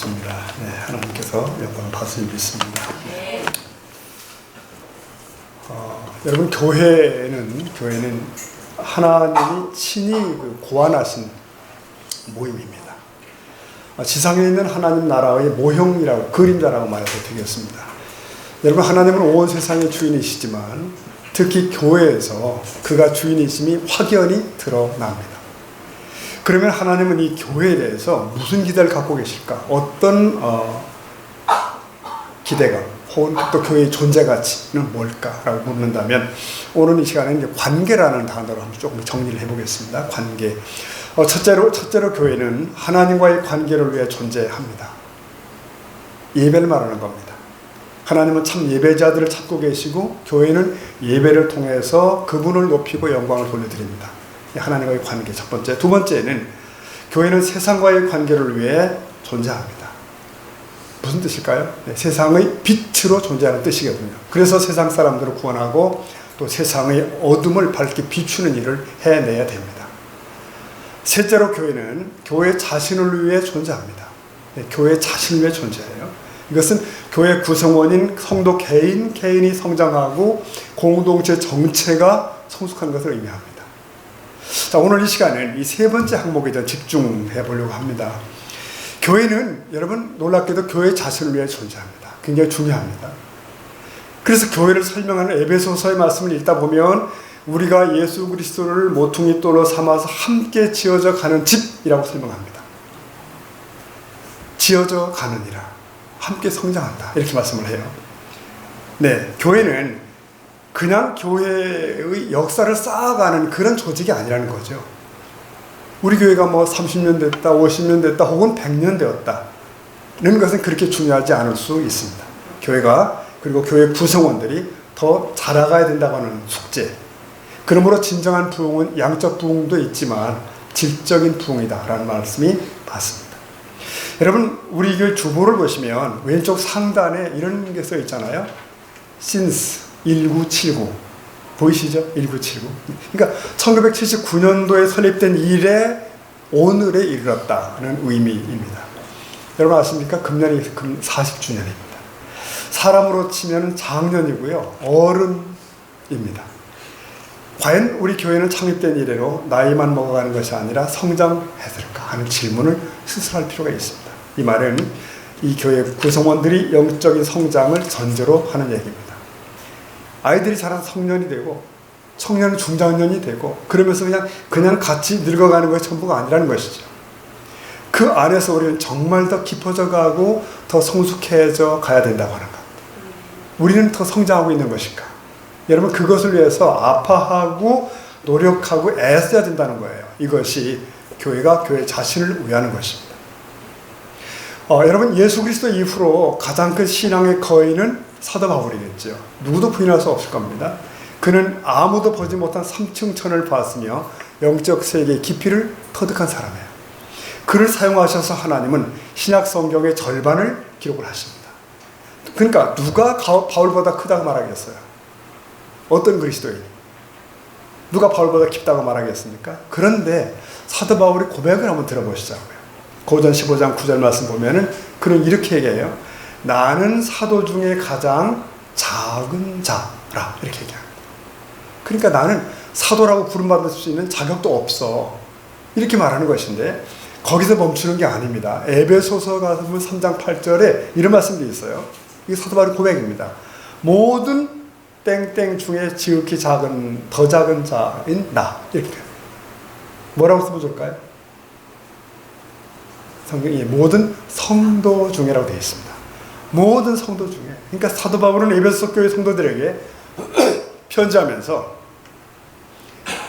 기도하겠습니다. 네, 하나님께서 영광을 받으시길 믿습니다. 여러분, 교회는 하나님이 친히 고안하신 모임입니다. 지상에 있는 하나님 나라의 모형이라고, 그림자라고 말해도 되겠습니다. 여러분, 하나님은 온 세상의 주인이시지만 특히 교회에서 그가 주인이심이 확연히 드러납니다. 그러면 하나님은 이 교회에 대해서 무슨 기대를 갖고 계실까? 어떤 기대가 혹은 또 교회의 존재 가치는 뭘까라고 묻는다면, 오늘 이 시간에 이제 관계라는 단어로 한번 조금 정리를 해보겠습니다. 관계. 첫째로 교회는 하나님과의 관계를 위해 존재합니다. 예배를 말하는 겁니다. 하나님은 참 예배자들을 찾고 계시고, 교회는 예배를 통해서 그분을 높이고 영광을 돌려드립니다. 하나님과의 관계, 첫 번째. 두 번째는 교회는 세상과의 관계를 위해 존재합니다. 무슨 뜻일까요? 세상의 빛으로 존재하는 뜻이거든요. 그래서 세상 사람들을 구원하고 또 세상의 어둠을 밝게 비추는 일을 해내야 됩니다. 셋째로 교회는 교회 자신을 위해 존재합니다. 교회 자신을 위해 존재해요. 이것은 교회 구성원인 성도 개인이 성장하고 공동체 정체가 성숙한 것을 의미합니다. 자, 오늘 이 시간은 이 세 번째 항목에 대해 집중해 보려고 합니다. 교회는 여러분 놀랍게도 교회 자신을 위해 존재합니다. 굉장히 중요합니다. 그래서 교회를 설명하는 에베소서의 말씀을 읽다 보면 우리가 예수 그리스도를 모퉁이 돌로 삼아서 함께 지어져 가는 집이라고 설명합니다. 지어져 가느니라, 함께 성장한다, 이렇게 말씀을 해요. 네, 교회는 그냥 교회의 역사를 쌓아가는 그런 조직이 아니라는 거죠. 우리 교회가 뭐 30년 됐다, 50년 됐다, 혹은 100년 되었다는 것은 그렇게 중요하지 않을 수 있습니다. 교회가, 그리고 교회 구성원들이 더 자라가야 된다고 하는 숙제. 그러므로 진정한 부흥은 양적 부흥도 있지만 질적인 부흥이다라는 말씀이 맞습니다. 여러분, 우리 교회 주보를 보시면 왼쪽 상단에 이런 게 써 있잖아요. since 1979 보이시죠? 1979. 그러니까 1979년도에 설립된 이래 오늘에 이르렀다는 의미입니다. 여러분 아십니까? 금년이 40주년입니다. 사람으로 치면 장년이고요, 어른입니다. 과연 우리 교회는 창립된 이래로 나이만 먹어가는 것이 아니라 성장했을까 하는 질문을 스스로 할 필요가 있습니다. 이 말은 이 교회 구성원들이 영적인 성장을 전제로 하는 얘기입니다. 아이들이 자라서 성년이 되고 청년은 중장년이 되고 그러면서 그냥 같이 늙어가는 것이 전부가 아니라는 것이죠. 그 안에서 우리는 정말 더 깊어져 가고 더 성숙해져 가야 된다고 하는 것. 우리는 더 성장하고 있는 것인가? 여러분, 그것을 위해서 아파하고 노력하고 애써야 된다는 거예요. 이것이 교회가 교회 자신을 위하는 것입니다. 여러분, 예수 그리스도 이후로 가장 큰 신앙의 거인은 사도 바울이겠죠. 누구도 부인할 수 없을 겁니다. 그는 아무도 보지 못한 삼층천을 봤으며 영적 세계의 깊이를 터득한 사람이에요. 그를 사용하셔서 하나님은 신약 성경의 절반을 기록을 하십니다. 그러니까 누가 바울보다 크다고 말하겠어요? 어떤 그리스도인이? 누가 바울보다 깊다고 말하겠습니까? 그런데 사도 바울의 고백을 한번 들어보시자고요. 고전 15장 9절 말씀 보면은 그는 이렇게 얘기해요. 나는 사도 중에 가장 작은 자라, 이렇게 얘기합니다. 그러니까 나는 사도라고 부름받을 수 있는 자격도 없어, 이렇게 말하는 것인데 거기서 멈추는 게 아닙니다. 에베소서 가보면 3장 8절에 이런 말씀도 있어요. 이게 사도 바울의 고백입니다. 모든 땡땡 중에 지극히 작은, 더 작은 자인 나, 이렇게. 뭐라고 써보실까요? 성경이 모든 성도 중에라고 되어 있습니다. 모든 성도 중에. 그러니까 사도 바울은 에베소 교회 성도들에게 편지하면서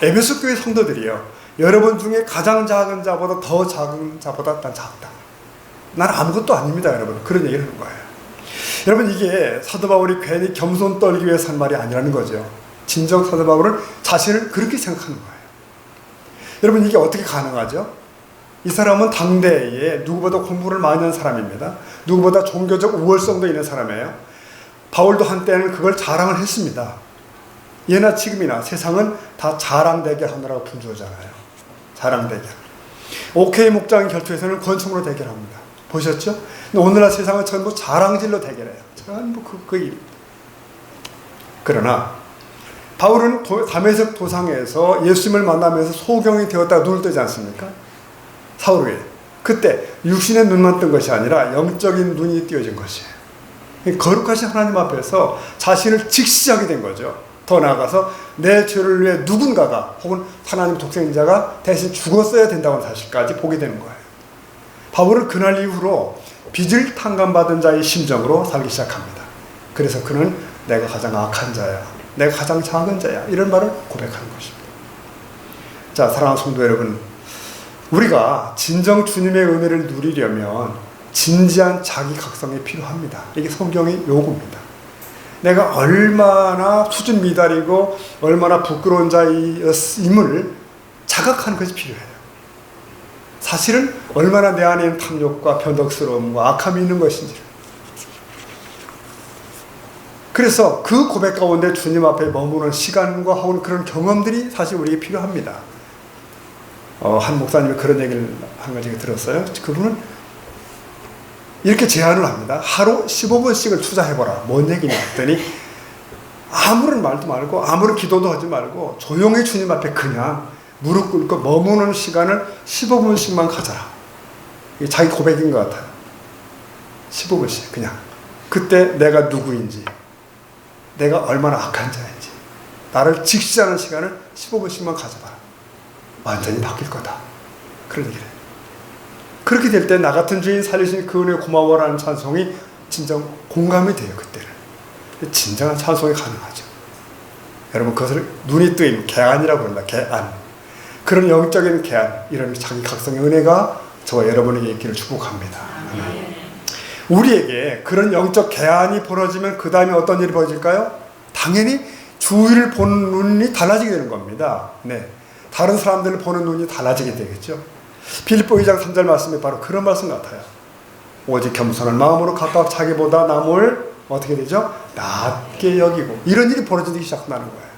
에베소 교회 성도들이요, 여러분 중에 가장 작은 자보다 더 작은 자보다 난 작다. 난 아무것도 아닙니다, 여러분. 그런 얘기를 하는 거예요. 여러분, 이게 사도 바울이 괜히 겸손 떨기 위해서 한 말이 아니라는 거죠. 진정 사도 바울은 자신을 그렇게 생각하는 거예요. 여러분, 이게 어떻게 가능하죠? 이 사람은 당대에 누구보다 공부를 많이 한 사람입니다. 누구보다 종교적 우월성도 있는 사람이에요. 바울도 한때는 그걸 자랑을 했습니다. 예나 지금이나 세상은 다 자랑대결 하느라고 분주하잖아요. 자랑대결. OK 목장의 결투에서는 권총으로 대결합니다. 보셨죠? 근데 오늘날 세상은 전부 자랑질로 대결해요. 전부 그 일. 그러나 바울은 다메섹 도상에서 예수님을 만나면서 소경이 되었다가 눈을 뜨지 않습니까? 사울 위에. 그때 육신의 눈만 뜬 것이 아니라 영적인 눈이 띄어진 것이에요. 거룩하신 하나님 앞에서 자신을 직시하게 된 거죠. 더 나아가서 내 죄를 위해 누군가가 혹은 하나님 독생자가 대신 죽었어야 된다는 사실까지 보게 되는 거예요. 바울은 그날 이후로 빚을 탕감받은 자의 심정으로 살기 시작합니다. 그래서 그는 내가 가장 악한 자야, 내가 가장 작은 자야, 이런 말을 고백하는 것입니다. 자, 사랑하는 성도 여러분, 우리가 진정 주님의 은혜를 누리려면 진지한 자기 각성이 필요합니다. 이게 성경의 요구입니다. 내가 얼마나 수준 미달이고 얼마나 부끄러운 자임을 자각하는 것이 필요해요. 사실은 얼마나 내 안에 있는 탐욕과 변덕스러움과 악함이 있는 것인지를. 그래서 그 고백 가운데 주님 앞에 머무는 시간과 혹은 그런 경험들이 사실 우리에게 필요합니다. 한 목사님이 그런 얘기를 한 가지 들었어요. 그분은 이렇게 제안을 합니다. 하루 15분씩을 투자해보라. 뭔 얘기냐 했더니 아무런 말도 말고 아무런 기도도 하지 말고 조용히 주님 앞에 그냥 무릎 꿇고 머무는 시간을 15분씩만 가져라. 이게 자기 고백인 것 같아요. 15분씩 그냥. 그때 내가 누구인지, 내가 얼마나 악한 자인지, 나를 직시하는 시간을 15분씩만 가져봐라. 완전히 바뀔 거다. 그런 얘기를 해요. 그렇게 될 때 나 같은 죄인 살리신 그 은혜 고마워라는 찬송이 진정 공감이 돼요. 그때는. 진정한 찬송이 가능하죠. 여러분, 그것을 눈이 뜨임, 개안이라고 합니다. 개안. 그런 영적인 개안, 이런 자기 각성의 은혜가 저와 여러분에게 있기를 축복합니다. 우리에게 그런 영적 개안이 벌어지면 그 다음에 어떤 일이 벌어질까요? 당연히 주위를 보는 눈이 달라지게 되는 겁니다. 네. 다른 사람들을 보는 눈이 달라지게 되겠죠. 빌립보 2장 3절 말씀이 바로 그런 말씀 같아요. 오직 겸손한 마음으로 각각 자기보다 남을 어떻게 되죠? 낮게 여기고, 이런 일이 벌어지기 시작한다는 거예요.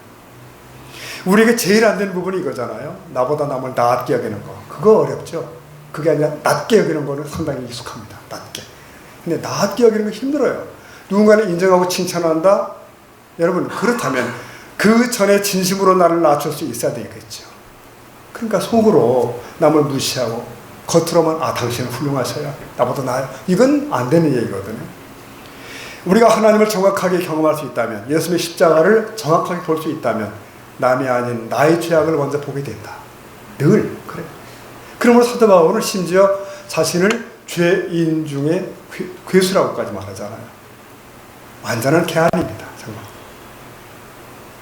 우리에게 제일 안 되는 부분이 이거잖아요. 나보다 남을 낮게 여기는 거. 그거 어렵죠. 그게 아니라 낮게 여기는 거는 상당히 익숙합니다. 낮게. 근데 낮게 여기는 거 힘들어요. 누군가를 인정하고 칭찬한다? 여러분, 그렇다면 그 전에 진심으로 나를 낮출 수 있어야 되겠죠. 그러니까 속으로 남을 무시하고 겉으로만 당신은 훌륭하셔요, 나보다 나아요, 이건 안 되는 얘기거든요. 우리가 하나님을 정확하게 경험할 수 있다면, 예수님의 십자가를 정확하게 볼 수 있다면 남이 아닌 나의 죄악을 먼저 보게 된다. 늘 그래. 그러므로 사도 바울은 심지어 자신을 죄인 중에 괴수라고까지 말하잖아요. 완전한 개안입니다. 정말.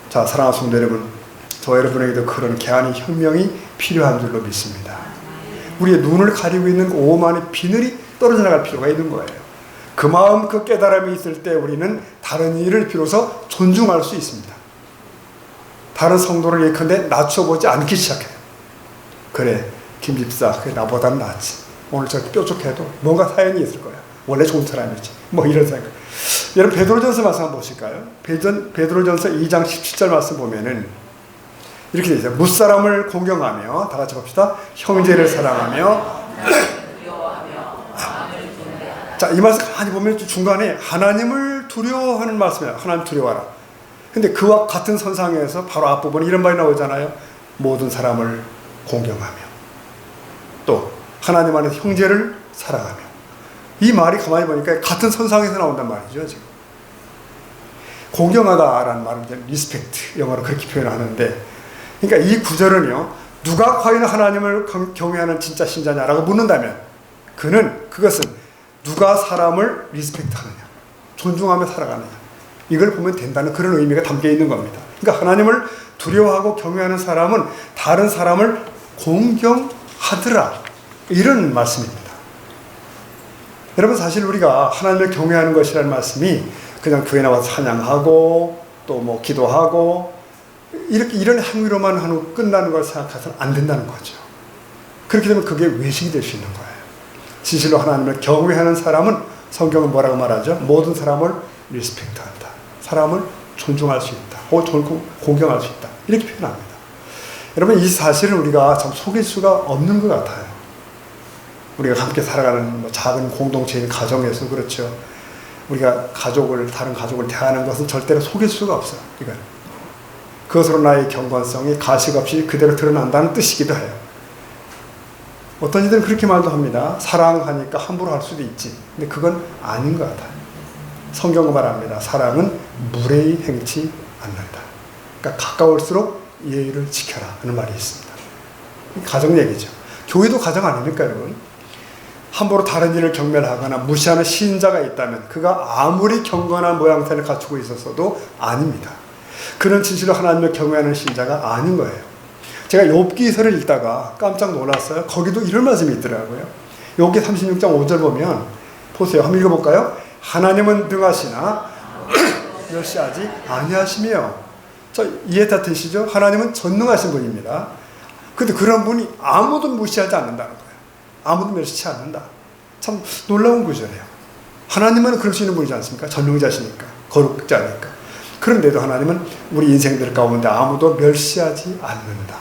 자, 사랑하는 성도 여러분, 저 여러분에게도 그런 개안의 혁명이 필요한 줄로 믿습니다. 우리의 눈을 가리고 있는 오만의 비늘이 떨어져 나갈 필요가 있는 거예요. 그 마음, 그 깨달음이 있을 때 우리는 다른 이를 비로소 존중할 수 있습니다. 다른 성도를 예컨대 낮춰보지 않기 시작해요. 그래, 김 집사, 그래, 나보다는 낫지. 오늘 저렇게 뾰족해도 뭔가 사연이 있을 거야. 원래 좋은 사람이지. 뭐 이런 생각. 여러분, 베드로전서 말씀 한번 보실까요? 베드로전서 2장 17절 말씀 보면은 이렇게 되어 있어요. 무사람을 공경하며, 다 같이 봅시다. 형제를 사랑하며. 자, 이 말씀 가만히 보면 중간에 하나님을 두려워하는 말씀이에요. 하나님 두려워하라. 근데 그와 같은 선상에서 바로 앞부분에 이런 말이 나오잖아요. 모든 사람을 공경하며, 또 하나님 안에서 형제를 사랑하며. 이 말이 가만히 보니까 같은 선상에서 나온단 말이죠. 지금 공경하다라는 말은 이제 리스펙트, 영어로 그렇게 표현하는데, 그러니까 이 구절은요, 누가 과연 하나님을 경외하는 진짜 신자냐라고 묻는다면 그것은 누가 사람을 리스펙트하느냐, 존중하며 살아가느냐, 이걸 보면 된다는 그런 의미가 담겨 있는 겁니다. 그러니까 하나님을 두려워하고 경외하는 사람은 다른 사람을 공경하더라, 이런 말씀입니다. 여러분, 사실 우리가 하나님을 경외하는 것이라는 말씀이 그냥 교회 나와서 찬양하고 또 뭐 기도하고 이렇게 이런 행위로만 하고 끝나는 걸 생각해서는 안 된다는 거죠. 그렇게 되면 그게 외식이 될 수 있는 거예요. 진실로 하나님을 경외하는 사람은 성경은 뭐라고 말하죠? 모든 사람을 리스펙트한다. 사람을 존중할 수 있다. 혹은 공경할 수 있다. 이렇게 표현합니다. 여러분, 이 사실은 우리가 참 속일 수가 없는 것 같아요. 우리가 함께 살아가는 뭐 작은 공동체인 가정에서 그렇죠. 우리가 다른 가족을 대하는 것은 절대로 속일 수가 없어요. 이건. 그것으로 나의 경건성이 가식없이 그대로 드러난다는 뜻이기도 해요. 어떤 이들은 그렇게 말도 합니다. 사랑하니까 함부로 할 수도 있지. 근데 그건 아닌 것 같아요. 성경은 말합니다. 사랑은 무례히 행치 않는다. 그러니까 가까울수록 예의를 지켜라 하는 말이 있습니다. 가정 얘기죠. 교회도 가정 아닙니까, 여러분? 함부로 다른 일을 경멸하거나 무시하는 신자가 있다면 그가 아무리 경건한 모양새를 갖추고 있었어도 아닙니다. 그런 진실로 하나님을 경외하는 신자가 아닌 거예요. 제가 욥기서를 읽다가 깜짝 놀랐어요. 거기도 이런 말씀이 있더라고요. 욥기 36장 5절 보면 보세요. 한번 읽어볼까요? 하나님은 등하시나 멸시하지 아니하시며. 저 이해가 되시죠? 하나님은 전능하신 분입니다. 근데 그런 분이 아무도 무시하지 않는다는 거예요. 아무도 멸시치 않는다. 참 놀라운 구절이에요. 하나님은 그럴 수 있는 분이지 않습니까? 전능자시니까, 거룩자니까. 그런데도 하나님은 우리 인생들 가운데 아무도 멸시하지 않는다.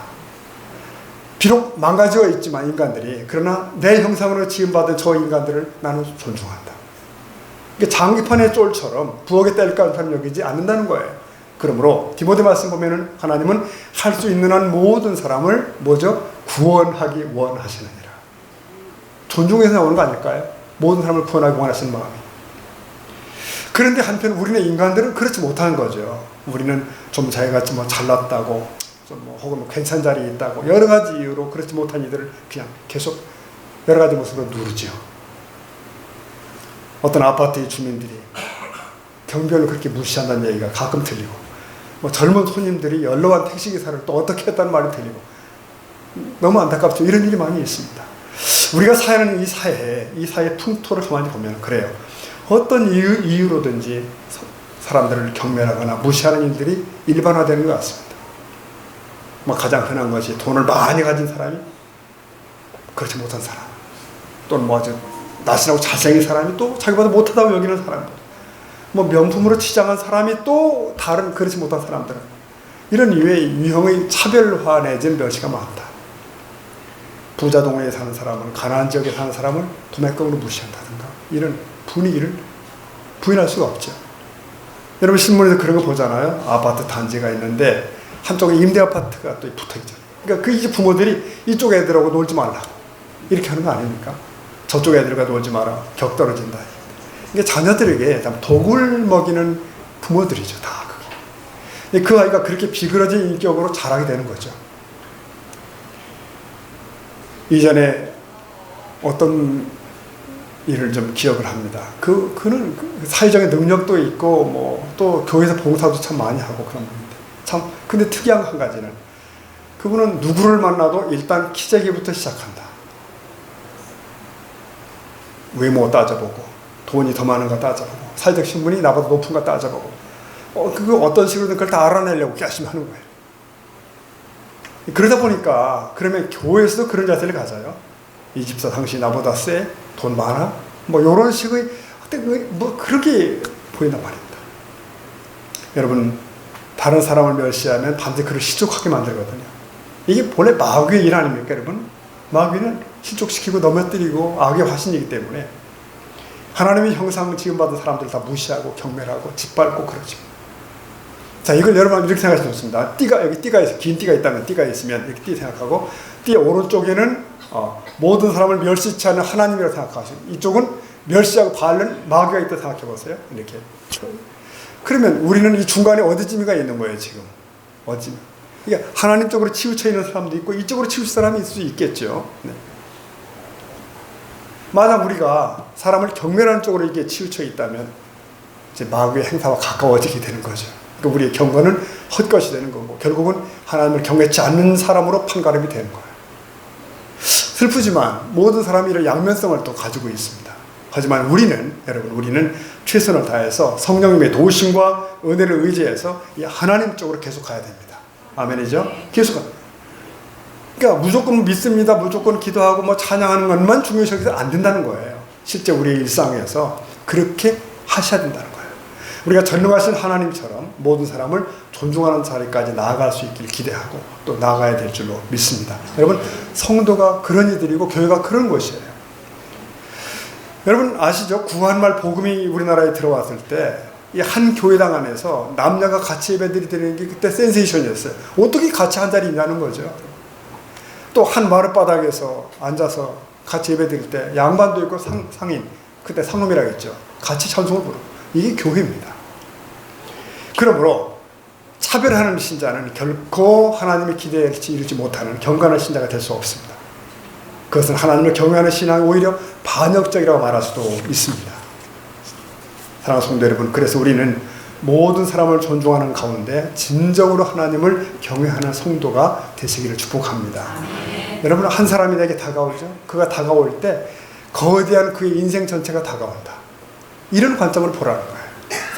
비록 망가져 있지만 인간들이, 그러나 내 형상으로 지음받은 저 인간들을 나는 존중한다. 장기판의 쫄처럼 부엌에 뗄감처럼 여기지 않는다는 거예요. 그러므로 디모데 말씀 보면은 하나님은 할 수 있는 한 모든 사람을 뭐죠? 구원하기 원하시느니라. 존중해서 나오는 거 아닐까요? 모든 사람을 구원하기 원하시는 마음이. 그런데 한편 우리는 인간들은 그렇지 못한 거죠. 우리는 좀 자기같이 뭐 잘났다고, 혹은 뭐 괜찮은 자리에 있다고, 여러 가지 이유로 그렇지 못한 이들을 그냥 계속 여러 가지 모습으로 누르죠. 어떤 아파트의 주민들이 경비원을 그렇게 무시한다는 얘기가 가끔 들리고, 뭐 젊은 손님들이 연로한 택시기사를 또 어떻게 했다는 말이 들리고, 너무 안타깝죠. 이런 일이 많이 있습니다. 우리가 사는 이 사회의 풍토를 가만히 보면 그래요. 어떤 이유로든지 사람들을 경멸하거나 무시하는 일들이 일반화되는 것 같습니다. 뭐 가장 흔한 것이 돈을 많이 가진 사람이 그렇지 못한 사람, 또는 뭐 아주 날씬하고 잘생긴 사람이 또 자기보다 못하다고 여기는 사람들, 뭐 명품으로 치장한 사람이 또 다른 그렇지 못한 사람들, 이런 유형의 차별화 내진 멸시가 많다. 부자 동네에 사는 사람은 가난한 지역에 사는 사람을 도매금으로 무시한다든가, 이런 분위기를 부인할 수가 없죠. 여러분 신문에서 그런 거 보잖아요. 아파트 단지가 있는데 한쪽에 임대 아파트가 또 붙어 있잖아요. 그러니까 그 이제 부모들이 이쪽 애들하고 놀지 말라고 이렇게 하는 거 아닙니까? 저쪽 애들과 놀지 마라, 격 떨어진다. 이게 자녀들에게 독을 먹이는 부모들이죠, 다 그게. 그 아이가 그렇게 비그러진 인격으로 자라게 되는 거죠. 이전에 어떤 일을 좀 기억을 합니다. 그는 사회적인 능력도 있고, 뭐, 또 교회에서 봉사도 참 많이 하고 그런 분인데. 참, 근데 특이한 한 가지는, 그분은 누구를 만나도 일단 키재기부터 시작한다. 외모 따져보고, 돈이 더 많은가 따져보고, 사회적 신분이 나보다 높은가 따져보고, 그거 어떤 식으로든 그걸 다 알아내려고 열심히 하는 거예요. 그러다 보니까, 그러면 교회에서도 그런 자세를 가져요. 이 집사 당신이 나보다 세? 돈 많아? 뭐 이런 식의 뭐 그렇게 보인단 말입니다. 여러분, 다른 사람을 멸시하면 반드시 그를 실족하게 만들거든요. 이게 본래 마귀의 일 아닙니까, 여러분? 마귀는 실족시키고 넘어뜨리고 악의 화신이기 때문에 하나님의 형상 지음받은 사람들을 다 무시하고 경멸하고 짓밟고 그러죠. 자, 이걸 여러분 이렇게 생각하시면 좋습니다. 여기 띠가 있어, 긴 띠가 있다면, 띠가 있으면 이렇게 띠 생각하고, 띠 오른쪽에는 모든 사람을 멸시치 않는 하나님이라고 생각하시고, 이쪽은 멸시하고 바르는 마귀가 있다고 생각해 보세요. 이렇게. 그러면 우리는 이 중간에 어디쯤이가 있는 거예요, 지금? 어디쯤? 그러니까 하나님 쪽으로 치우쳐 있는 사람도 있고, 이쪽으로 치우칠 사람이 있을 수 있겠죠. 네. 만약 우리가 사람을 경멸하는 쪽으로 이게 치우쳐 있다면, 이제 마귀의 행사와 가까워지게 되는 거죠. 그러니까 우리의 경건은 헛것이 되는 거고, 결국은 하나님을 경외치 않는 사람으로 판가름이 되는 거예요. 슬프지만 모든 사람이 이런 양면성을 또 가지고 있습니다. 하지만 우리는 최선을 다해서 성령님의 도우심과 은혜를 의지해서 이 하나님 쪽으로 계속 가야 됩니다. 아멘이죠? 계속. 그러니까 무조건 믿습니다, 무조건 기도하고 뭐 찬양하는 것만 중요시 여기서 안 된다는 거예요. 실제 우리의 일상에서 그렇게 하셔야 된다는 거예요. 우리가 전능하신 하나님처럼 모든 사람을 존중하는 자리까지 나아갈 수 있기를 기대하고 또 나아가야 될 줄로 믿습니다. 여러분, 성도가 그런 이들이고 교회가 그런 것이에요. 여러분 아시죠? 구한말 복음이 우리나라에 들어왔을 때 이 한 교회당 안에서 남녀가 같이 예배드리는 게 그때 센세이션이었어요. 어떻게 같이 한 자리 있냐는 거죠. 또 한 마룻바닥에서 앉아서 같이 예배드릴 때 양반도 있고 상인, 그때 상놈이라고 했죠. 같이 찬송을 부르고. 이게 교회입니다. 그러므로 차별하는 신자는 결코 하나님의 기대에 이르지 못하는 경건한 신자가 될 수 없습니다. 그것은 하나님을 경외하는 신앙이 오히려 반역적이라고 말할 수도 있습니다. 사랑하는 성도 여러분, 그래서 우리는 모든 사람을 존중하는 가운데 진정으로 하나님을 경외하는 성도가 되시기를 축복합니다. 여러분, 한 사람이 내게 다가오죠. 그가 다가올 때 거대한 그의 인생 전체가 다가온다. 이런 관점으로 보라는 거예요.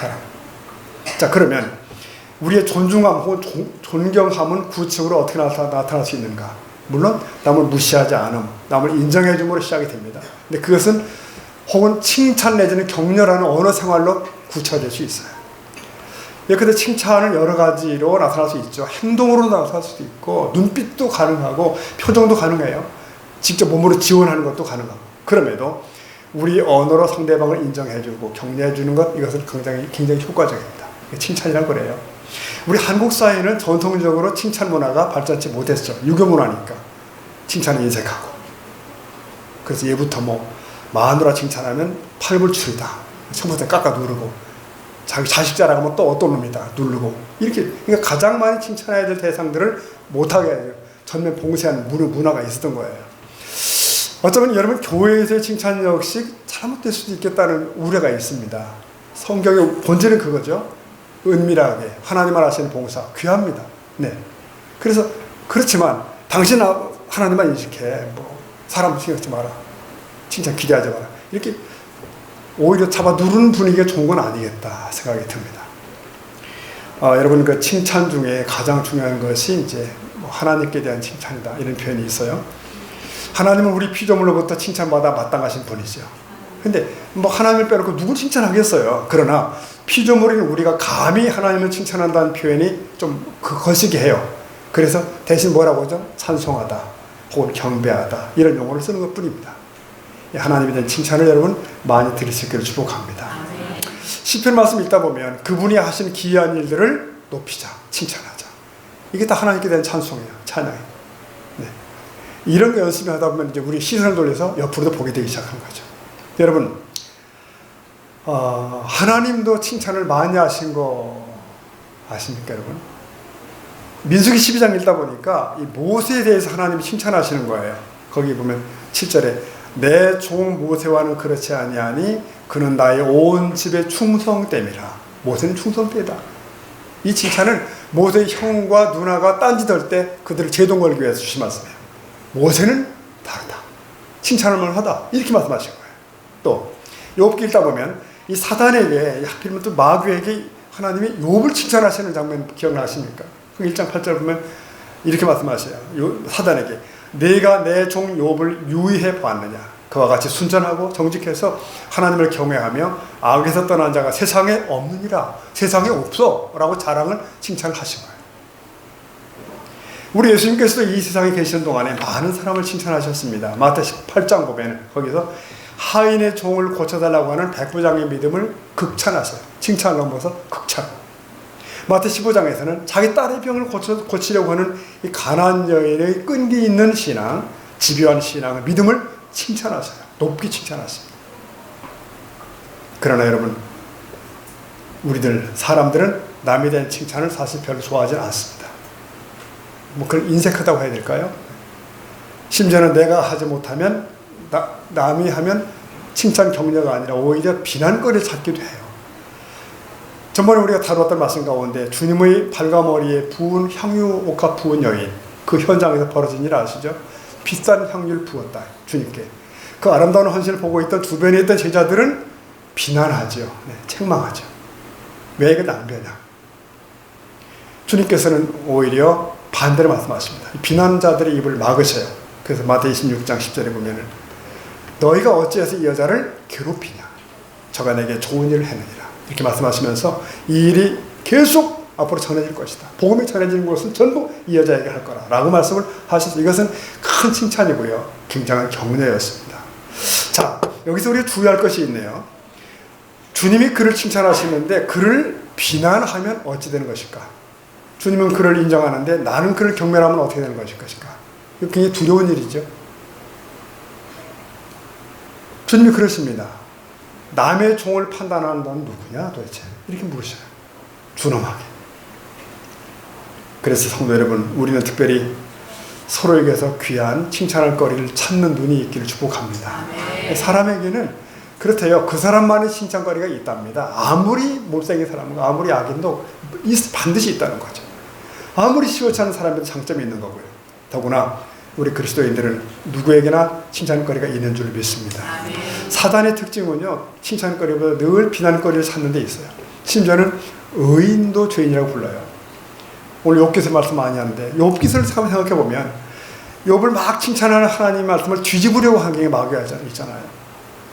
사람. 자, 그러면 우리의 존중함 혹은 존경함은 구체적으로 어떻게 나타날 수 있는가? 물론 남을 무시하지 않음, 남을 인정해 줌으로 시작이 됩니다. 근데 그것은 혹은 칭찬 내지는 격려라는 언어 생활로 구체화될 수 있어요. 근데 칭찬은 여러 가지로 나타날 수 있죠. 행동으로 나타날 수도 있고 눈빛도 가능하고 표정도 가능해요. 직접 몸으로 지원하는 것도 가능하고. 그럼에도 우리 언어로 상대방을 인정해주고 격려해주는 것, 이것은 굉장히 효과적입니다. 칭찬이라고 그래요. 우리 한국 사회는 전통적으로 칭찬 문화가 발전치 못했죠. 유교 문화니까. 칭찬을 인색하고. 그래서 예부터 마누라 칭찬하면 팔불출이다. 처음부터 깎아 누르고. 자기 자식 자랑하면 또 어떤 놈이다. 누르고. 이렇게. 그러니까 가장 많이 칭찬해야 될 대상들을 못하게 해요. 전면 봉쇄한 문화가 있었던 거예요. 어쩌면 여러분 교회에서의 칭찬 역시 잘못될 수도 있겠다는 우려가 있습니다. 성경의 본질은 그거죠. 은밀하게 하나님만 하시는 봉사 귀합니다. 네. 그래서 그렇지만 당신 하나님만 인식해. 사람 신경 쓰지 마라. 칭찬 기대하지 마라. 이렇게 오히려 잡아 누르는 분위기가 좋은 건 아니겠다 생각이 듭니다. 여러분 그 칭찬 중에 가장 중요한 것이 이제 하나님께 대한 칭찬이다 이런 표현이 있어요. 하나님은 우리 피조물로부터 칭찬받아 마땅하신 분이죠. 근데 하나님을 빼놓고 누굴 칭찬하겠어요. 그러나 피조물인 우리가 감히 하나님을 칭찬한다는 표현이 좀 거시기 해요. 그래서 대신 뭐라고 하죠? 찬송하다 혹은 경배하다 이런 용어를 쓰는 것 뿐입니다. 하나님에 대한 칭찬을 여러분 많이 들으시기를 축복합니다. 시편 말씀 읽다 보면 그분이 하신 기이한 일들을 높이자, 칭찬하자. 이게 다 하나님께 대한 찬송이에요. 찬양이에요. 네. 이런 거 연습을 하다 보면 이제 우리 시선을 돌려서 옆으로도 보게 되기 시작하는 거죠. 여러분, 하나님도 칭찬을 많이 하신 거 아십니까, 여러분? 민수기 12장 읽다 보니까 이 모세에 대해서 하나님이 칭찬하시는 거예요. 거기 보면 7절에 내 종 모세와는 그렇지 아니하니 그는 나의 온 집의 충성됨이라. 모세는 충성되다. 이 칭찬은 모세의 형과 누나가 딴짓할 때 그들을 제동 걸기 위해서 주신 말씀이에요. 모세는 다르다. 칭찬할 만하다. 이렇게 말씀하신 거예요. 또 욥기 읽다 보면 이 사단에게 하필이면 또 마귀에게 하나님이 욥을 칭찬하시는 장면 기억나십니까? 그 1장 8절 보면 이렇게 말씀하셔요. 사단에게 내가 내 종 욥을 유의해 보았느냐. 그와 같이 순전하고 정직해서 하나님을 경외하며 악에서 떠난 자가 세상에 없느니라. 세상에 없어 라고 자랑을 칭찬을 하신 거예요. 우리 예수님께서도 이 세상에 계시는 동안에 많은 사람을 칭찬하셨습니다. 마태 18장 보면 거기서 하인의 종을 고쳐달라고 하는 백부장의 믿음을 극찬하세요. 칭찬을 넘어서 극찬. 마태 15장에서는 자기 딸의 병을 고치려고 하는 이 가난한 여인의 끈기 있는 신앙, 집요한 신앙, 믿음을 칭찬하세요. 높이 칭찬하십니다. 그러나 여러분, 우리들 사람들은 남에 대한 칭찬을 사실 별로 좋아하지 않습니다. 그걸 인색하다고 해야 될까요? 심지어는 내가 하지 못하면 남이 하면 칭찬 격려가 아니라 오히려 비난거리를 찾기도 해요. 전번에 우리가 다루었던 말씀 가운데 주님의 발가머리에 부은 향유 옥합 부은 여인, 그 현장에서 벌어진 일 아시죠? 비싼 향유를 부었다. 주님께. 그 아름다운 헌신을 보고 있던 주변에 있던 제자들은 비난하죠. 네, 책망하죠. 왜 이거 낭비하냐. 주님께서는 오히려 반대로 말씀하십니다. 비난자들의 입을 막으셔요. 그래서 마태 26장 10절에 보면은 너희가 어찌해서 이 여자를 괴롭히냐. 저가 내게 좋은 일을 했느니라. 이렇게 말씀하시면서 이 일이 계속 앞으로 전해질 것이다. 복음이 전해지는 것은 전부 이 여자에게 할 거라 라고 말씀을 하셔서 이것은 큰 칭찬이고요. 굉장한 격려였습니다. 자, 여기서 우리가 주의할 것이 있네요. 주님이 그를 칭찬하시는데 그를 비난하면 어찌 되는 것일까? 주님은 그를 인정하는데 나는 그를 경멸하면 어떻게 되는 것일까? 이거 굉장히 두려운 일이죠. 주님이 그러십니다. 남의 종을 판단하는 넌 누구냐 도대체? 이렇게 물으셔요. 준엄하게. 그래서 성도 여러분, 우리는 특별히 서로에게서 귀한 칭찬할 거리를 찾는 눈이 있기를 축복합니다. 사람에게는 그렇대요. 그 사람만의 칭찬거리가 있답니다. 아무리 못생긴 사람과 아무리 악인도 반드시 있다는 거죠. 아무리 시원치 않은 사람에도 장점이 있는 거고요. 더구나 우리 그리스도인들은 누구에게나 칭찬거리가 있는 줄 믿습니다. 사단의 특징은요, 칭찬거리보다 늘 비난거리를 찾는 데 있어요. 심지어는 의인도 죄인이라고 불러요. 오늘 욥기서 말씀 많이 하는데 욥기서를 생각해 보면 욥을 막 칭찬하는 하나님 말씀을 뒤집으려고 한 게 마귀가 있잖아요.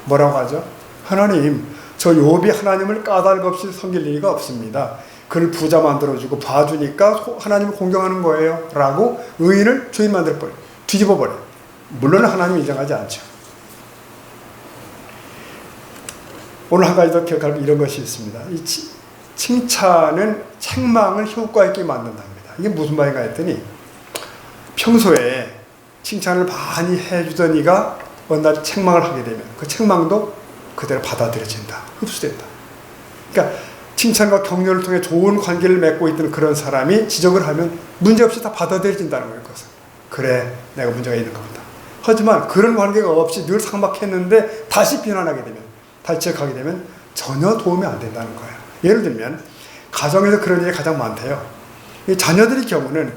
뭐라고 하죠? 하나님, 저 욥이 하나님을 까닭 없이 섬길 리가 없습니다. 그를 부자 만들어주고 봐주니까 하나님을 공경하는 거예요 라고 의인을 죄인 만들어버려요. 뒤집어버려요. 물론 하나님 인정하지 않죠. 오늘 한 가지 더 기억할 이런 것이 있습니다. 이 칭찬은 책망을 효과 있게 만든답니다. 이게 무슨 말인가 했더니 평소에 칭찬을 많이 해주던 이가 어느 날 책망을 하게 되면 그 책망도 그대로 받아들여진다. 흡수된다. 그러니까 칭찬과 격려를 통해 좋은 관계를 맺고 있던 그런 사람이 지적을 하면 문제없이 다 받아들여진다는 거예요. 그것은. 그래, 내가 문제가 있는 겁니다. 하지만 그런 관계가 없이 늘 상박했는데 다시 비난하게 되면, 다시 지적하게 되면 전혀 도움이 안 된다는 거예요. 예를 들면 가정에서 그런 일이 가장 많대요. 이 자녀들의 경우는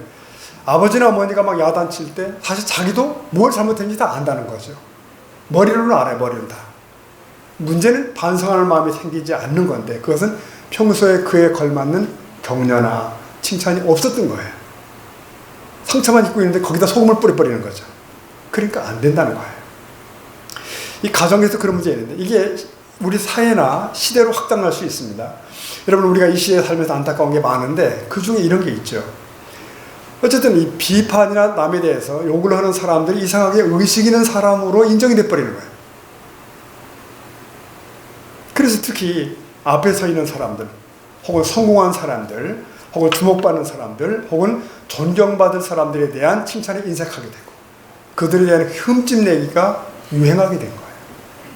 아버지나 어머니가 막 야단칠 때 사실 자기도 뭘 잘못했는지 다 안다는 거죠. 머리로는 알아요. 머리로는 다. 문제는 반성하는 마음이 생기지 않는 건데 그것은 평소에 그에 걸맞는 격려나 칭찬이 없었던 거예요. 상처만 입고 있는데 거기다 소금을 뿌려버리는 거죠. 그러니까 안 된다는 거예요. 이 가정에서 그런 문제가 있는데 이게 우리 사회나 시대로 확장할 수 있습니다. 여러분, 우리가 이 시대에 살면서 안타까운 게 많은데 그 중에 이런 게 있죠. 어쨌든 이 비판이나 남에 대해서 욕을 하는 사람들이 이상하게 의식 있는 사람으로 인정이 돼버리는 거예요. 그래서 특히 앞에 서 있는 사람들, 혹은 성공한 사람들, 혹은 주목받는 사람들, 혹은 존경받을 사람들에 대한 칭찬이 인색하게 되고 그들에 대한 흠집내기가 유행하게 된 거예요.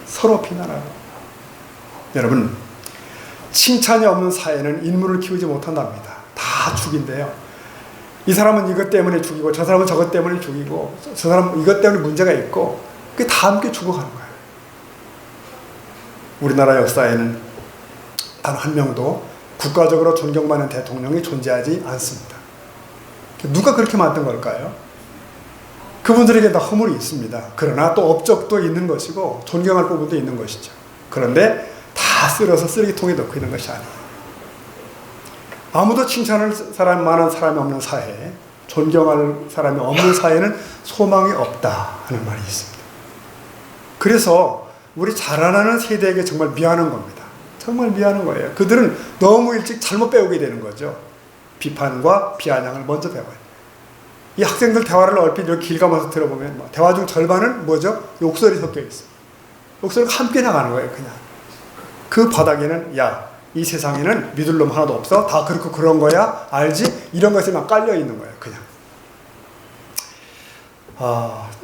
서로 비난하고. 여러분, 칭찬이 없는 사회는 인물을 키우지 못한답니다. 다 죽인데요. 이 사람은 이것 때문에 죽이고 저 사람은 저것 때문에 죽이고 저 사람은 이것 때문에 문제가 있고 그게 다 함께 죽어가는 거예요. 우리나라 역사에는 단 한 명도 국가적으로 존경받는 대통령이 존재하지 않습니다. 누가 그렇게 만든 걸까요? 그분들에게 다 허물이 있습니다. 그러나 또 업적도 있는 것이고 존경할 부분도 있는 것이죠. 그런데 다 쓸어서 쓰레기통에 넣고 있는 것이 아니에요. 아무도 칭찬할 사람 많은 사람이 없는 사회, 존경할 사람이 없는 사회는 소망이 없다 하는 말이 있습니다. 그래서 우리 자라나는 세대에게 정말 미안한 겁니다. 정말 미안한 거예요. 그들은 너무 일찍 잘못 배우게 되는 거죠. 비판과 비아냥을 먼저 배워요. 이 학생들 대화를 얼핏 이렇게 길 가면서 들어보면 대화 중 절반은 뭐죠? 욕설이 섞여 있어요. 욕설과 함께 나가는 거예요. 그냥 그 바닥에는 야, 이 세상에는 믿을 놈 하나도 없어. 다 그렇고 그런 거야. 알지? 이런 것이 막 깔려 있는 거예요. 그냥.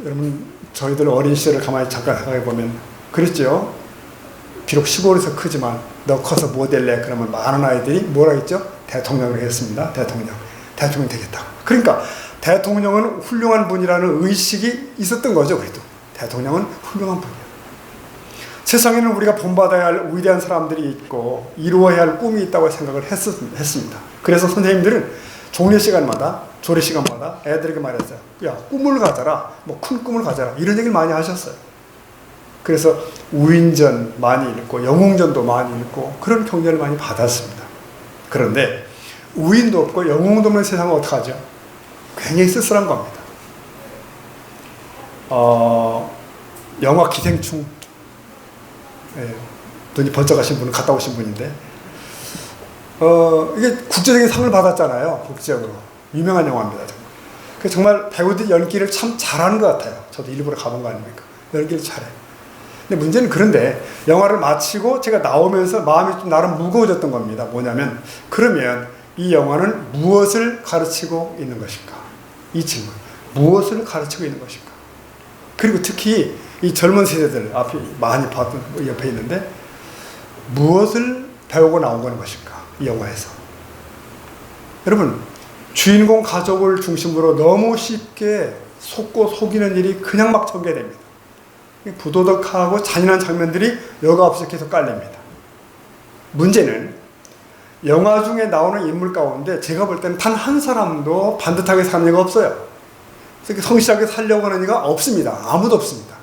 여러분, 저희들 어린 시절을 가만히 잠깐 생각해 보면 그랬죠. 비록 시골에서 크지만 너 커서 뭐 될래? 그러면 많은 아이들이 뭐라 했죠? 대통령을 했습니다. 대통령 되겠다고. 그러니까 대통령은 훌륭한 분이라는 의식이 있었던 거죠. 그래도 대통령은 훌륭한 분이에요. 세상에는 우리가 본받아야 할 위대한 사람들이 있고 이루어야 할 꿈이 있다고 생각을 했습니다. 그래서 선생님들은 종례 시간마다 조례 시간마다 애들에게 말했어요. 야, 꿈을 가져라. 뭐 큰 꿈을 가져라. 이런 얘기를 많이 하셨어요. 그래서 우인전 많이 읽고 영웅전도 많이 읽고 그런 격려를 많이 받았습니다. 그런데 우인도 없고 영웅도 없는 세상은 어떡하죠? 굉장히 쓸쓸한 겁니다. 영화 기생충, 눈이 번쩍 하신 분은 갔다 오신 분인데 이게 국제적인 상을 받았잖아요. 국제적으로 유명한 영화입니다. 정말 배우들 연기를 참 잘하는 것 같아요. 저도 일부러 가본 거 아닙니까? 연기를 잘해요. 근데 문제는 그런데 영화를 마치고 제가 나오면서 마음이 좀 나름 무거워졌던 겁니다. 뭐냐면 그러면 이 영화는 무엇을 가르치고 있는 것일까? 이 질문. 무엇을 가르치고 있는 것일까? 그리고 특히 이 젊은 세대들 앞에 많이 봤던 옆에 있는데 무엇을 배우고 나온 것일까? 이 영화에서. 여러분 주인공 가족을 중심으로 너무 쉽게 속고 속이는 일이 그냥 막 전개됩니다. 부도덕하고 잔인한 장면들이 여과 없이 계속 깔립니다. 문제는 영화 중에 나오는 인물 가운데 제가 볼 때는 단 한 사람도 반듯하게 사는 이가 없어요. 성실하게 살려고 하는 이가 없습니다. 아무도 없습니다.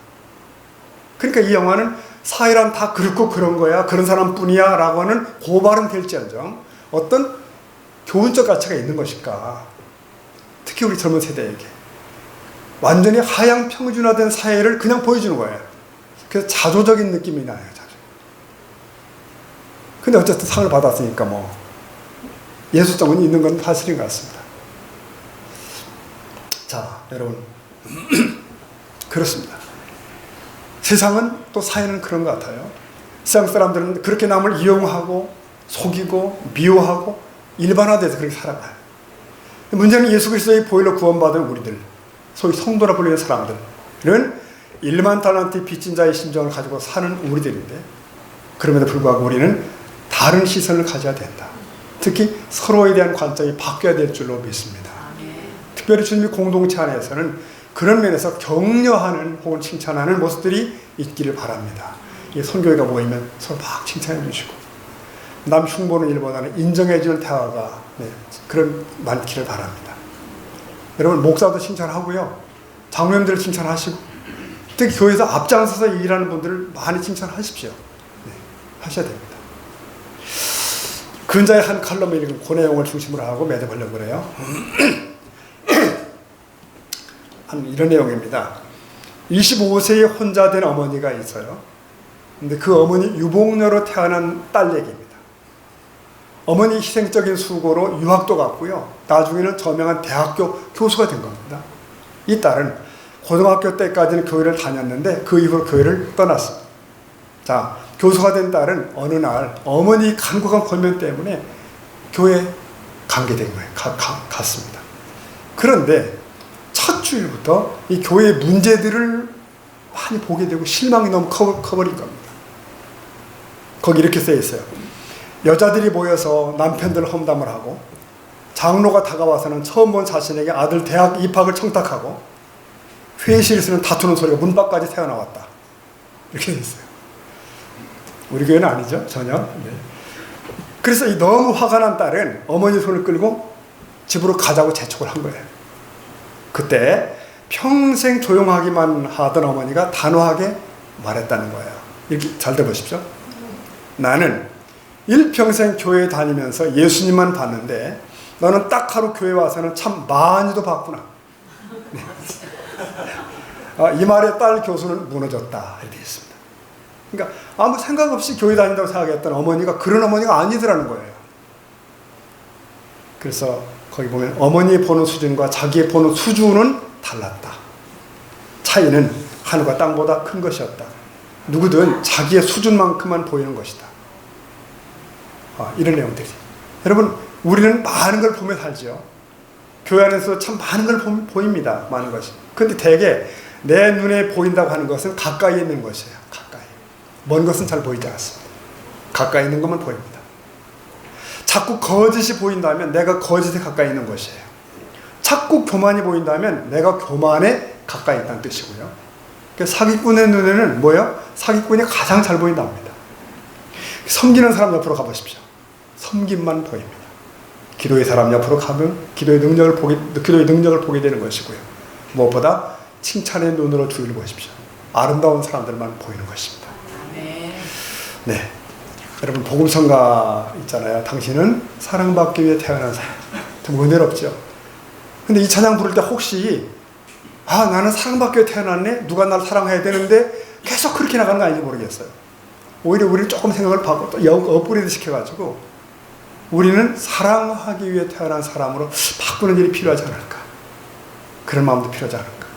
그러니까 이 영화는 사회란 다 그렇고 그런 거야, 그런 사람뿐이야 라고 하는 고발은 될지언정 어떤 교훈적 가치가 있는 것일까? 특히 우리 젊은 세대에게 완전히 하향 평준화된 사회를 그냥 보여주는 거예요. 그래서 자조적인 느낌이 나요. 자조. 근데 어쨌든 상을 받았으니까 뭐 예술성은 있는 건 사실인 것 같습니다. 자, 여러분 그렇습니다. 세상은 또 사회는 그런 것 같아요. 세상 사람들은 그렇게 남을 이용하고 속이고 미워하고 일반화돼서 그렇게 살아가요. 문제는 예수 그리스도의 보혈로 구원받은 우리들, 소위 성도라 불리는 사람들은 1만 달란트 빚진 자의 심정을 가지고 사는 우리들인데 그럼에도 불구하고 우리는 다른 시선을 가져야 된다. 특히 서로에 대한 관점이 바뀌어야 될 줄로 믿습니다. 특별히 주님의 공동체 안에서는 그런 면에서 격려하는 혹은 칭찬하는 모습들이 있기를 바랍니다. 이 선교회가 모이면 서로 막 칭찬해 주시고 남 흉보는 일보다는 인정해 주는 대화가 그런 많기를 바랍니다. 여러분 목사도 칭찬하고요. 장로님들 칭찬하시고 특히 교회에서 앞장서서 일하는 분들을 많이 칭찬하십시오. 하셔야 됩니다. 근자의 한 칼럼을 읽은 고내용을 중심으로 하고 매듭하려고 그래요. 한 이런 내용입니다. 25세의 혼자 된 어머니가 있어요. 근데 그 어머니 유복녀로 태어난 딸 얘기입니다. 어머니 희생적인 수고로 유학도 갔고요. 나중에는 저명한 대학교 교수가 된 겁니다. 이 딸은 고등학교 때까지는 교회를 다녔는데 그 이후로 교회를 떠났습니다. 자, 교수가 된 딸은 어느 날 어머니 간곡한 권면 때문에 교회에 관계된 거예요. 갔습니다. 그런데 첫 주일부터 이 교회의 문제들을 많이 보게 되고 실망이 너무 커버린 겁니다. 거기 이렇게 써 있어요. 여자들이 모여서 남편들 험담을 하고 장로가 다가와서는 처음 본 자신에게 아들 대학 입학을 청탁하고 회의실에서는 다투는 소리가 문 밖까지 새어나왔다. 이렇게 돼 있어요. 우리 교회는 아니죠. 전혀. 네. 그래서 이 너무 화가 난 딸은 어머니 손을 끌고 집으로 가자고 재촉을 한 거예요. 그때 평생 조용하기만 하던 어머니가 단호하게 말했다는 거예요. 이렇게 잘 들어보십시오. 나는 일평생 교회 다니면서 예수님만 봤는데 너는 딱 하루 교회 와서는 참 많이도 봤구나. 네. 이 말에 딸 교수는 무너졌다. 이렇게 했습니다. 그러니까 아무 생각 없이 교회 다닌다고 생각했던 어머니가 그런 어머니가 아니더라는 거예요. 그래서 거기 보면 어머니의 보는 수준과 자기의 보는 수준은 달랐다. 차이는 하늘과 땅보다 큰 것이었다. 누구든 자기의 수준만큼만 보이는 것이다. 이런 내용들이. 여러분, 우리는 많은 걸 보며 살죠. 교회 안에서 참 많은 걸 보입니다. 많은 것이. 그런데 대개 내 눈에 보인다고 하는 것은 가까이 있는 것이에요. 가까이. 먼 것은 잘 보이지 않습니다. 가까이 있는 것만 보입니다. 자꾸 거짓이 보인다면 내가 거짓에 가까이 있는 것이에요. 자꾸 교만이 보인다면 내가 교만에 가까이 있다는 뜻이고요. 사기꾼의 눈에는 뭐예요? 사기꾼이 가장 잘 보인답니다. 섬기는 사람 옆으로 가보십시오. 섬김만 보입니다. 기도의 사람 옆으로 가면 기도의 능력을 보게 되는 것이고요. 무엇보다 칭찬의 눈으로 주위를 보십시오. 아름다운 사람들만 보이는 것입니다. 네. 여러분, 복음성가 있잖아요. 당신은 사랑받기 위해 태어난 사람. 좀 은혜롭죠? 근데 이 찬양 부를 때 혹시 나는 사랑받기 위해 태어났네? 누가 날 사랑해야 되는데 계속 그렇게 나가는 거 아닌지 모르겠어요. 오히려 우리는 조금 생각을 바꿔 또 업그레이드 시켜가지고 우리는 사랑하기 위해 태어난 사람으로 바꾸는 일이 필요하지 않을까. 그런 마음도 필요하지 않을까.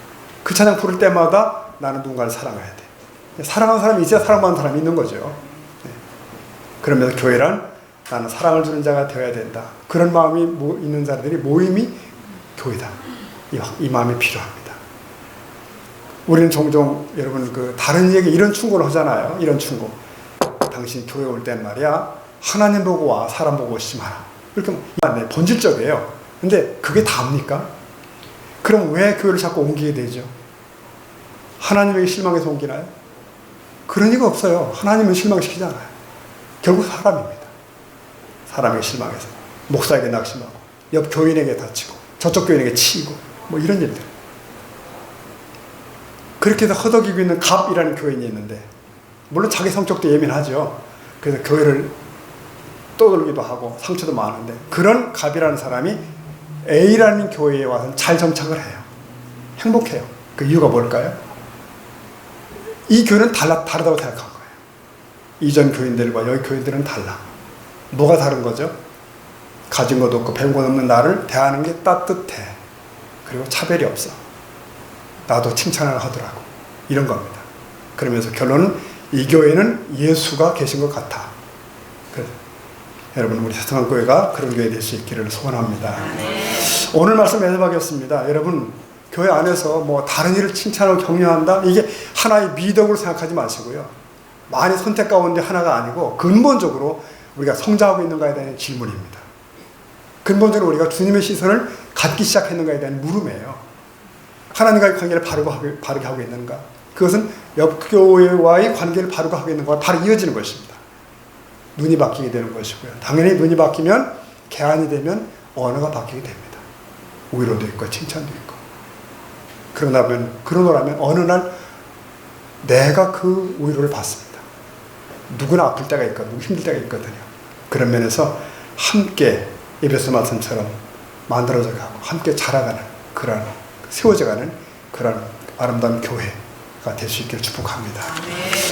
그 찬양 부를 때마다 나는 누군가를 사랑해야 돼. 사랑하는 사람이 있어야 사랑받는 사람이 있는 거죠. 네. 그러면서 교회란 나는 사랑을 주는 자가 되어야 된다. 그런 마음이 있는 자들이 모임이 교회다. 이 마음이 필요합니다. 우리는 종종 여러분 다른 얘기 이런 충고를 하잖아요. 이런 충고. 당신 교회 올 땐 말이야 하나님 보고 와, 사람 보고 오지 마라. 이렇게 본질적이에요. 근데 그게 답니까? 그럼 왜 교회를 자꾸 옮기게 되죠? 하나님에게 실망해서 옮기나요? 그런 이가 없어요. 하나님은 실망시키지 않아요. 결국 사람입니다. 사람에게 실망해서 목사에게 낙심하고 옆 교인에게 다치고 저쪽 교인에게 치이고 뭐 이런 일들. 그렇게 해서 허덕이고 있는 갑이라는 교인이 있는데 물론 자기 성격도 예민하죠. 그래서 교회를 떠돌기도 하고 상처도 많은데 그런 갑이라는 사람이 A라는 교회에 와서 잘 정착을 해요. 행복해요. 그 이유가 뭘까요? 이 교회는 다르다고 생각한 거예요. 이전 교인들과 여기 교인들은 달라. 뭐가 다른 거죠? 가진 것도 없고 배운 것 없는 나를 대하는 게 따뜻해. 그리고 차별이 없어. 나도 칭찬을 하더라고. 이런 겁니다. 그러면서 결론은 이 교회는 예수가 계신 것 같아. 그래서 여러분 우리 세상교회가 그런 교회 될 수 있기를 소원합니다. 오늘 말씀 매듭하겠습니다. 여러분 교회 안에서 뭐 다른 일을 칭찬하고 격려한다? 이게 하나의 미덕으로 생각하지 마시고요. 많이 선택 가운데 하나가 아니고 근본적으로 우리가 성장하고 있는가에 대한 질문입니다. 근본적으로 우리가 주님의 시선을 갖기 시작했는가에 대한 물음이에요. 하나님과의 관계를 바르게 하고 있는가? 그것은 옆 교회와의 관계를 바르게 하고 있는 것과 바로 이어지는 것입니다. 눈이 바뀌게 되는 것이고요. 당연히 눈이 바뀌면 개안이 되면 언어가 바뀌게 됩니다. 위로도 있고 칭찬도 있고. 그러노라면 어느 날 내가 그 위로를 받습니다. 누구나 아플 때가 있거든요. 힘들 때가 있거든요. 그런 면에서 함께 에베소 말씀처럼 만들어져 가고 함께 자라가는 그런 세워져가는 그런 아름다운 교회가 될 수 있기를 축복합니다.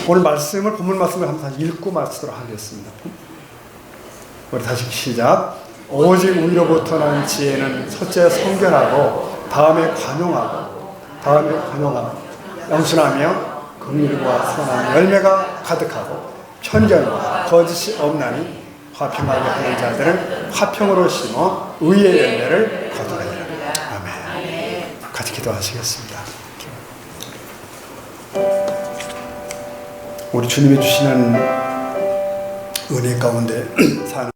오늘 말씀을 본문 말씀을 한번 읽고 마치도록 하겠습니다. 우리 다시 시작. 오직 위로부터 난 지혜는 첫째 성결하고 다음에 관용하고 양순하며 긍휼과 선한 열매가 가득하고 편견과 거짓이 없나니 화평하게 하는 자들은 화평으로 심어 의의 열매를 거두리라. 아멘. 같이 기도하시겠습니다. 우리 주님이 주시는 은혜 가운데 사는